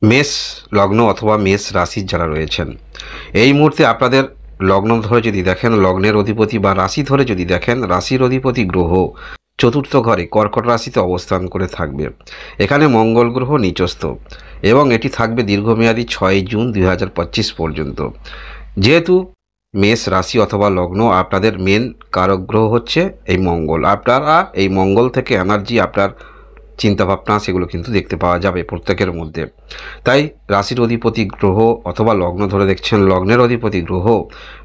মেষ লগ্ন অথবা মেষ রাশির যারা রয়েছেন, এই মুহূর্তে আপনাদের লগ্ন ধরে যদি দেখেন, লগ্নের অধিপতি বা রাশি ধরে যদি দেখেন, রাশির অধিপতি গ্রহ চতুর্থ ঘরে কর্কট রাশিতে অবস্থান করে থাকবে। এখানে মঙ্গল গ্রহ নিচস্থ এবং এটি থাকবে দীর্ঘমেয়াদী 6 জুন 2025 পর্যন্ত। যেহেতু মেষ রাশি অথবা লগ্ন আপনাদের মেন কারক গ্রহ হচ্ছে এই মঙ্গল, আপনারা এই মঙ্গল থেকে এনার্জি, আপনার চিন্তাভাবনা, সেগুলো কিন্তু দেখতে পাওয়া যাবে প্রত্যেকের মধ্যে। তাই রাশির অধিপতি গ্রহ অথবা লগ্ন ধরে দেখছেন, লগ্নের অধিপতি গ্রহ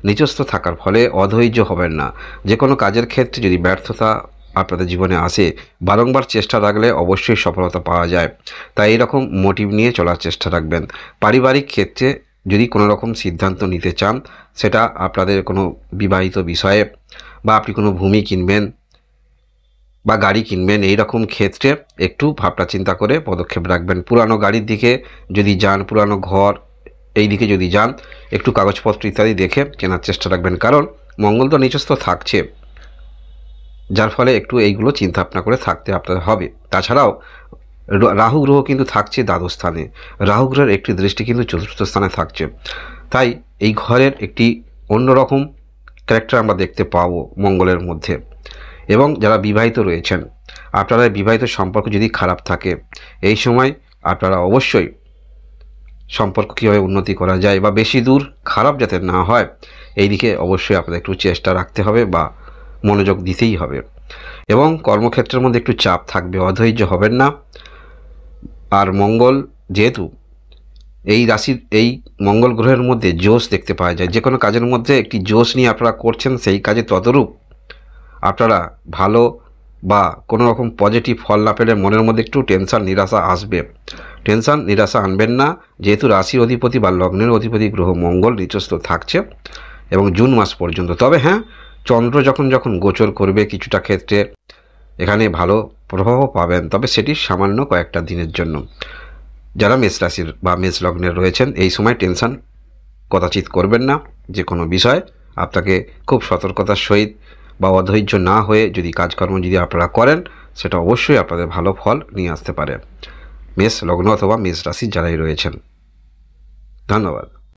নিচস্থ থাকার ফলে অধৈর্য হবেন না। যে কোনো কাজের ক্ষেত্রে যদি ব্যর্থতা আপনাদের জীবনে আসে, বারংবার চেষ্টা রাখলে অবশ্যই সফলতা পাওয়া যায়। তাই এইরকম মোটিভ নিয়ে চলার চেষ্টা রাখবেন। পারিবারিক ক্ষেত্রে যদি কোনো রকম সিদ্ধান্ত নিতে চান, সেটা আপনাদের কোনো বিবাহিত বিষয়ে বা আপনি কোনো ভূমি কিনবেন বা গাড়ি কিনবেন, এই রকম ক্ষেত্রে একটু ভাবনা চিন্তা করে পদক্ষেপ রাখবেন। পুরানো গাড়ির দিকে যদি যান, পুরানো ঘর এই দিকে যদি যান, একটু কাগজপত্র ইত্যাদি দেখে কেনার চেষ্টা রাখবেন, কারণ মঙ্গল তো নিচস্থ থাকছে, যার ফলে একটু এইগুলো চিন্তা ভাবনা করে থাকতে আপনার হবে। তাছাড়াও রাহু গ্রহ কিন্তু থাকছে দ্বাদশ স্থানে, রাহু গ্রহের একটি দৃষ্টি কিন্তু চতুর্থ স্থানে থাকছে। তাই এই ঘরের একটি অন্যরকম ক্যারেক্টার আমরা দেখতে পাবো মঙ্গলের মধ্যে। এবং যারা বিবাহিত রয়েছেন, আপনারা বিবাহিত সম্পর্ক যদি খারাপ থাকে, এই সময় আপনারা অবশ্যই সম্পর্ক কীভাবে উন্নতি করা যায় বা বেশি দূর খারাপ যাতে না হয়, এই দিকে অবশ্যই আপনাদের একটু চেষ্টা রাখতে হবে বা মনোযোগ দিতেই হবে। এবং কর্মক্ষেত্রের মধ্যে একটু চাপ থাকবে, অধৈর্য হবেন না। আর মঙ্গল যেহেতু এই রাশির, এই মঙ্গল গ্রহের মধ্যে জোশ দেখতে পাওয়া যায়, যে কোনো কাজের মধ্যে একটি জোশ নিয়ে আপনারা করছেন, সেই কাজে ততরূপ আপনারা ভালো বা কোনো রকম পজিটিভ ফল না পেলে মনের মধ্যে একটু টেনশান নিরাশা আসবে। টেনশান নিরাশা আনবেন না, যেহেতু রাশির অধিপতি বা লগ্নের অধিপতি গ্রহ মঙ্গল নিচস্থ থাকছে এবং জুন মাস পর্যন্ত। তবে হ্যাঁ, চন্দ্র যখন যখন গোচর করবে কিছুটা ক্ষেত্রে এখানে ভালো প্রভাবও পাবেন, তবে সেটি সামান্য কয়েকটা দিনের জন্য। যারা মেষ রাশির বা মেষ লগ্নের রয়েছেন, এই সময় টেনশান কদাচিৎ করবেন না। যে কোনো বিষয় আপনাকে খুব সতর্কতার সহিত বা অধৈর্য না হয়ে যদি কাজকর্ম যদি আপনারা করেন, সেটা অবশ্যই আপনাদের ভালো ফল নিয়ে আসতে পারে। মেষ লগ্ন অথবা মেষ রাশি যারাই রয়েছেন, ধন্যবাদ।